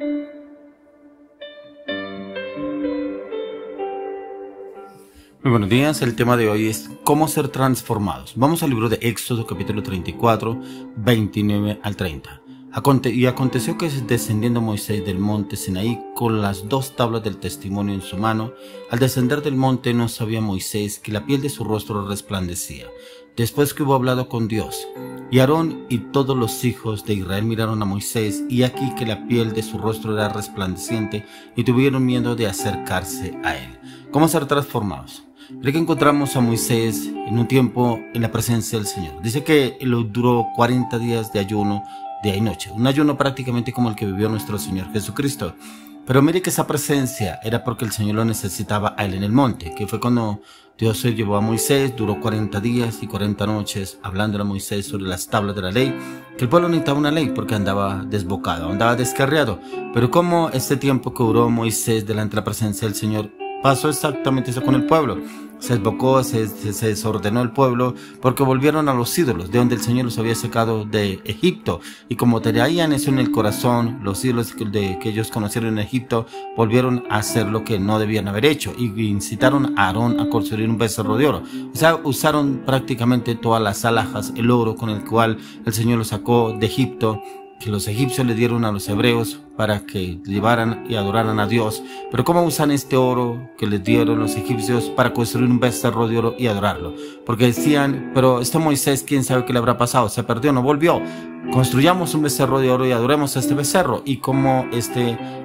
Muy buenos días, el tema de hoy es cómo ser transformados. Vamos al libro de Éxodo capítulo 34, 29 al 30. Y aconteció que descendiendo Moisés del monte Sinaí con las 2 tablas del testimonio en su mano, al descender del monte no sabía Moisés que la piel de su rostro resplandecía, después que hubo hablado con Dios. Y Aarón y todos los hijos de Israel miraron a Moisés, y aquí que la piel de su rostro era resplandeciente, y tuvieron miedo de acercarse a él. ¿Cómo ser transformados? Pero que encontramos a Moisés en un tiempo en la presencia del Señor. Dice que lo duró 40 días de ayuno, día y noche. Un ayuno prácticamente como el que vivió nuestro Señor Jesucristo. Pero mire que esa presencia era porque el Señor lo necesitaba a él en el monte, que fue cuando Dios se llevó a Moisés, duró 40 días y 40 noches hablando a Moisés sobre las tablas de la ley, que el pueblo necesitaba una ley porque andaba desbocado, andaba descarriado. Pero como este tiempo que duró Moisés delante de la presencia del Señor, pasó exactamente eso con el pueblo. Se desbocó, se desordenó el pueblo porque volvieron a los ídolos de donde el Señor los había sacado de Egipto. Y como traían eso en el corazón, los ídolos que ellos conocieron en Egipto volvieron a hacer lo que no debían haber hecho. Y incitaron a Aarón a construir un becerro de oro. O sea, usaron prácticamente todas las alhajas, el oro con el cual el Señor los sacó de Egipto, que los egipcios le dieron a los hebreos para que llevaran y adoraran a Dios. Pero ¿cómo usan este oro que les dieron los egipcios para construir un becerro de oro y adorarlo? Porque decían, pero este Moisés, ¿quién sabe qué le habrá pasado? Se perdió, no volvió. Construyamos un becerro de oro y adoremos a este becerro. Y como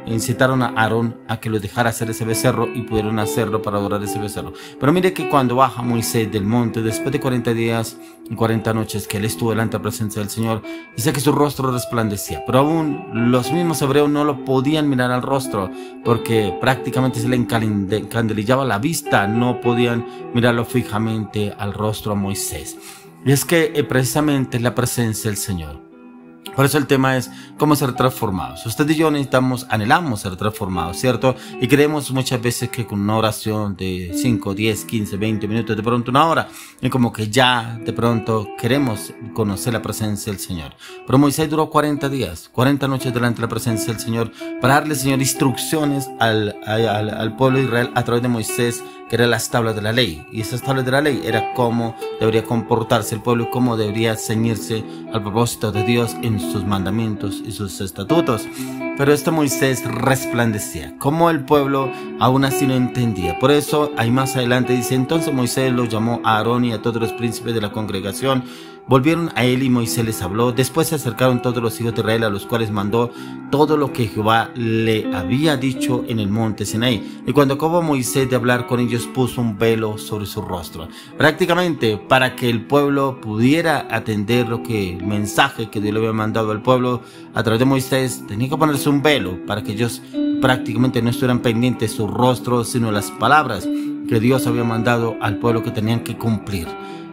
incitaron a Aarón a que los dejara hacer ese becerro y pudieron hacerlo para adorar ese becerro. Pero mire que cuando baja Moisés del monte, después de 40 días y 40 noches que él estuvo delante de la presencia del Señor, dice que su rostro resplandecía. Pero aún los mismos hebreos no lo podían mirar al rostro porque prácticamente se le encandelillaba la vista, no podían mirarlo fijamente al rostro a Moisés. Y es que precisamente la presencia del Señor. Por eso el tema es cómo ser transformados. Usted y yo anhelamos ser transformados, ¿cierto? Y creemos muchas veces que con una oración de 5, 10, 15, 20 minutos, de pronto una hora, y como que ya de pronto queremos conocer la presencia del Señor. Pero Moisés duró 40 días, 40 noches delante de la presencia del Señor para darle, Señor, instrucciones al pueblo de Israel a través de Moisés, que eran las tablas de la ley. Y esas tablas de la ley era cómo debería comportarse el pueblo, cómo debería ceñirse al propósito de Dios en sus mandamientos y sus estatutos. Pero este Moisés resplandecía, como el pueblo aún así no entendía. Por eso, ahí más adelante dice, entonces Moisés los llamó a Aarón y a todos los príncipes de la congregación. Volvieron a él y Moisés les habló. Después se acercaron todos los hijos de Israel, a los cuales mandó todo lo que Jehová le había dicho en el monte Sinaí. Y cuando acabó Moisés de hablar con ellos, puso un velo sobre su rostro. Prácticamente para que el pueblo pudiera atender el mensaje que Dios le había mandado al pueblo a través de Moisés, tenía que ponerse un velo para que ellos prácticamente no estuvieran pendientes de su rostro, sino las palabras que Dios había mandado al pueblo que tenían que cumplir.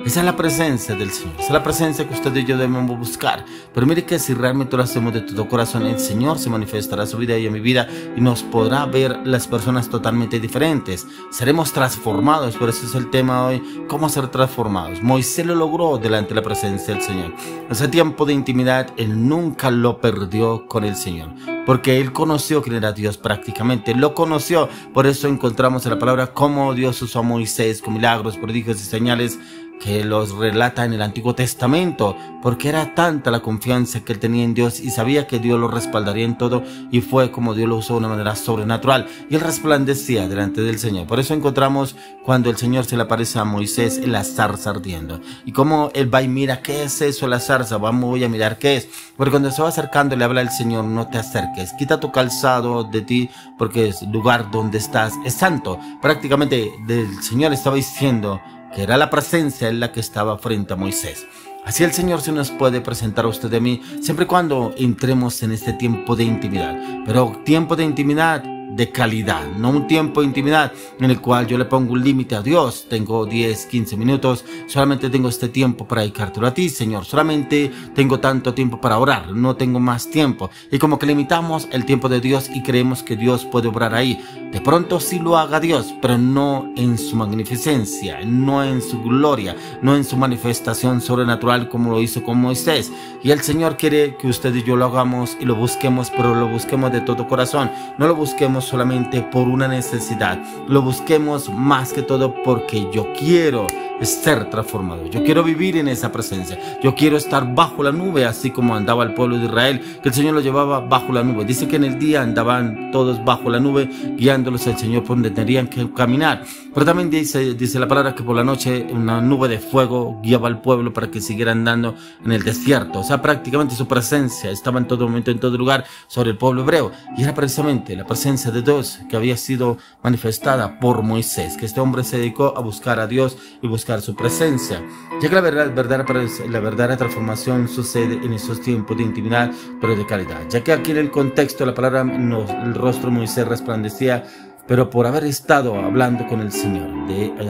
Esa es la presencia del Señor, esa es la presencia que usted y yo debemos buscar. Pero mire que si realmente lo hacemos de todo corazón, el Señor se manifestará a su vida y a mi vida y nos podrá ver las personas totalmente diferentes. Seremos transformados, por eso es el tema de hoy, cómo ser transformados. Moisés lo logró delante de la presencia del Señor. Ese tiempo de intimidad, él nunca lo perdió con el Señor, porque él conoció quién era Dios prácticamente, lo conoció. Por eso encontramos en la palabra cómo Dios usó a Moisés con milagros, prodigios y señales que los relata en el Antiguo Testamento, porque era tanta la confianza que él tenía en Dios y sabía que Dios lo respaldaría en todo, y fue como Dios lo usó de una manera sobrenatural y él resplandecía delante del Señor. Por eso encontramos cuando el Señor se le aparece a Moisés en la zarza ardiendo, y como él va y mira qué es eso, la zarza, voy a mirar qué es, porque cuando se va acercando le habla el Señor, no te acerques, quita tu calzado de ti, porque el lugar donde estás es santo. Prácticamente el Señor estaba diciendo que era la presencia en la que estaba frente a Moisés. Así el Señor se nos puede presentar a usted y a mí, siempre y cuando entremos en este tiempo de intimidad. Pero tiempo de intimidad de calidad, no un tiempo de intimidad en el cual yo le pongo un límite a Dios. Tengo 10, 15 minutos, solamente tengo este tiempo para dedicártelo a ti, Señor. Solamente tengo tanto tiempo para orar, no tengo más tiempo. Y como que limitamos el tiempo de Dios y creemos que Dios puede obrar ahí. De pronto sí lo haga Dios, pero no en su magnificencia, no en su gloria, no en su manifestación sobrenatural como lo hizo con Moisés. Y el Señor quiere que usted y yo lo hagamos y lo busquemos, pero lo busquemos de todo corazón. No lo busquemos solamente por una necesidad, lo busquemos más que todo porque yo quiero ser transformado. Yo quiero vivir en esa presencia. Yo quiero estar bajo la nube, así como andaba el pueblo de Israel, que el Señor lo llevaba bajo la nube. Dice que en el día andaban todos bajo la nube, guiándolos al Señor por donde tenían que caminar. Pero también dice la palabra que por la noche una nube de fuego guiaba al pueblo para que siguiera andando en el desierto. O sea, prácticamente su presencia estaba en todo momento, en todo lugar, sobre el pueblo hebreo. Y era precisamente la presencia de Dios que había sido manifestada por Moisés, que este hombre se dedicó a buscar a Dios y buscar su presencia, ya que la verdadera transformación sucede en esos tiempos de intimidad, pero de calidad, ya que aquí en el contexto de la palabra el rostro de Moisés resplandecía, pero por haber estado hablando con el Señor.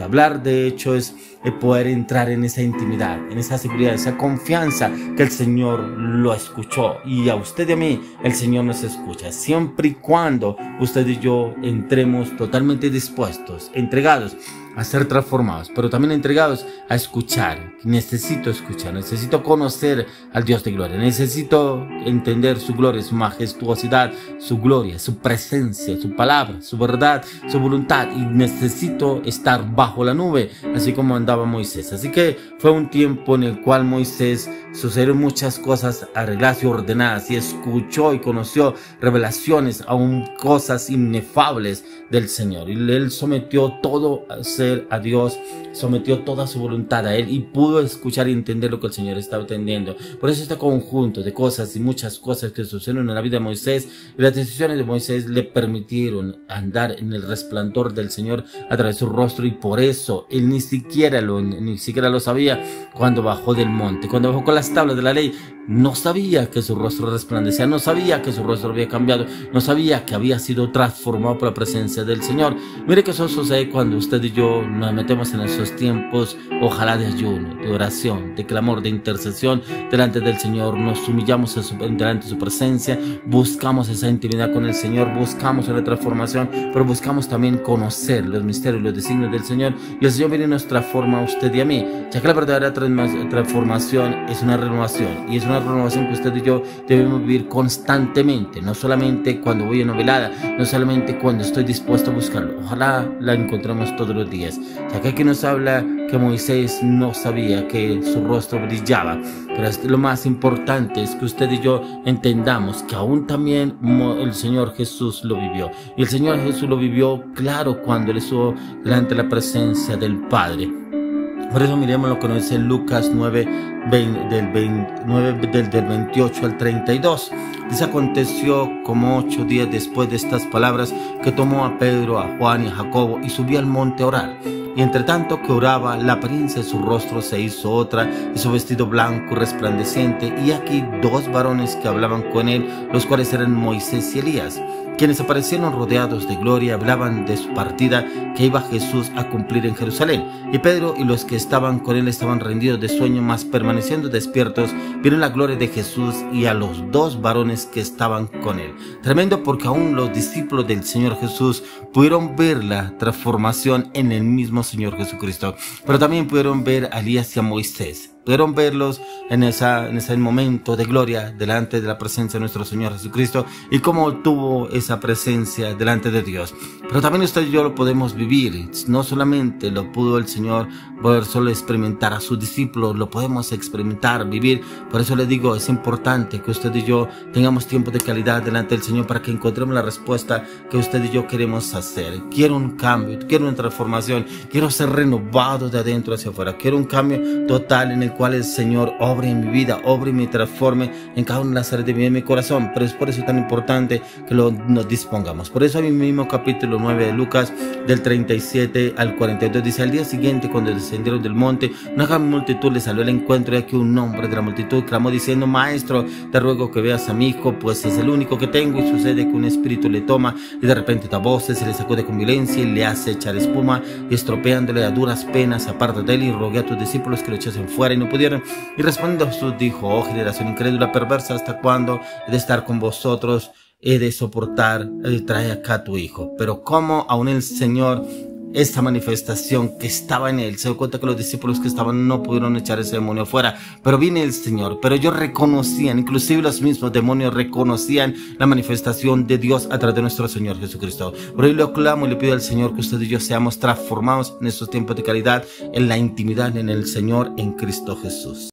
Hablar de hecho es poder entrar en esa intimidad, en esa seguridad, esa confianza que el Señor lo escuchó, y a usted y a mí el Señor nos escucha, siempre y cuando usted y yo entremos totalmente dispuestos, entregados a ser transformados, pero también entregados a escuchar. Necesito escuchar, necesito conocer al Dios de gloria, necesito entender su gloria, su majestuosidad, su gloria, su presencia, su palabra, su verdad, su voluntad, y necesito estar bajo la nube, así como andaba Moisés. Así que fue un tiempo en el cual Moisés sucedieron muchas cosas arregladas y ordenadas, y escuchó y conoció revelaciones, aún cosas inefables del Señor, y él sometió todo a Dios, sometió toda su voluntad a Él, y pudo escuchar y entender lo que el Señor estaba entendiendo. Por eso este conjunto de cosas y muchas cosas que sucedieron en la vida de Moisés, y las decisiones de Moisés le permitieron andar en el resplandor del Señor a través de su rostro, y por eso él ni siquiera lo sabía cuando bajó del monte, cuando bajó con las tablas de la ley. No sabía que su rostro resplandecía, no sabía que su rostro había cambiado, no sabía que había sido transformado por la presencia del Señor. Mire que eso sucede cuando usted y yo nos metemos en esos tiempos, ojalá de ayuno, de oración, de clamor, de intercesión delante del Señor. Nos humillamos delante de su presencia, buscamos esa intimidad con el Señor, buscamos una transformación, pero buscamos también conocer los misterios, los designios del Señor, y el Señor viene y nos transforma a usted y a mí, ya que la verdadera transformación es una renovación, y es una renovación que usted y yo debemos vivir constantemente, no solamente cuando voy a una velada, no solamente cuando estoy dispuesto a buscarlo. Ojalá la encontremos todos los días, ya que aquí nos habla que Moisés no sabía que su rostro brillaba, pero lo más importante es que usted y yo entendamos que aún también el Señor Jesús lo vivió, y el Señor Jesús lo vivió claro cuando él estuvo delante de la presencia del Padre. Por eso miremos lo que nos dice Lucas 9, del 28 al 32. Dice: aconteció como 8 días después de estas palabras, que tomó a Pedro, a Juan y a Jacobo, y subió al monte a orar. Y entre tanto que oraba, la apariencia de su rostro se hizo otra, y su vestido blanco resplandeciente. Y aquí 2 varones que hablaban con él, los cuales eran Moisés y Elías, quienes aparecieron rodeados de gloria, hablaban de su partida que iba Jesús a cumplir en Jerusalén. Y Pedro y los que estaban con él estaban rendidos de sueño, mas permaneciendo despiertos, vieron la gloria de Jesús y a los 2 varones que estaban con él. Tremendo, porque aún los discípulos del Señor Jesús pudieron ver la transformación en el mismo Señor Jesucristo, pero también pudieron ver a Elías y a Moisés. Pudieron verlos en ese momento de gloria delante de la presencia de nuestro Señor Jesucristo, y cómo tuvo esa presencia delante de Dios. Pero también usted y yo lo podemos vivir. No solamente lo pudo el Señor poder solo experimentar a sus discípulos, lo podemos experimentar, vivir. Por eso le digo, es importante que usted y yo tengamos tiempo de calidad delante del Señor, para que encontremos la respuesta que usted y yo queremos hacer. Quiero un cambio, quiero una transformación, quiero ser renovado de adentro hacia afuera, quiero un cambio total en el el cual el Señor obre en mi vida, obre y me transforme en cada una de las áreas de mi corazón. Pero es por eso tan importante que nos dispongamos. Por eso, en el mismo capítulo 9 de Lucas, del 37 al 42, dice: al día siguiente, cuando descendieron del monte, una gran multitud les salió al encuentro, y aquí un hombre de la multitud clamó diciendo: Maestro, te ruego que veas a mi hijo, pues es el único que tengo, y sucede que un espíritu le toma, y de repente da voces, se le sacude con violencia y le hace echar espuma, y estropeándole a duras penas, aparta de él, y rogué a tus discípulos que lo echasen fuera, y no pudieron. Y respondiendo Jesús dijo: oh generación incrédula, perversa, ¿hasta cuándo he de estar con vosotros? He de soportar, trae acá a tu hijo. Pero como aún el Señor, esta manifestación que estaba en él, se dio cuenta que los discípulos que estaban no pudieron echar ese demonio fuera, pero viene el Señor. Pero ellos reconocían, inclusive los mismos demonios reconocían la manifestación de Dios a través de nuestro Señor Jesucristo. Por ello le clamo y le pido al Señor que usted y yo seamos transformados en estos tiempos de caridad, en la intimidad en el Señor, en Cristo Jesús.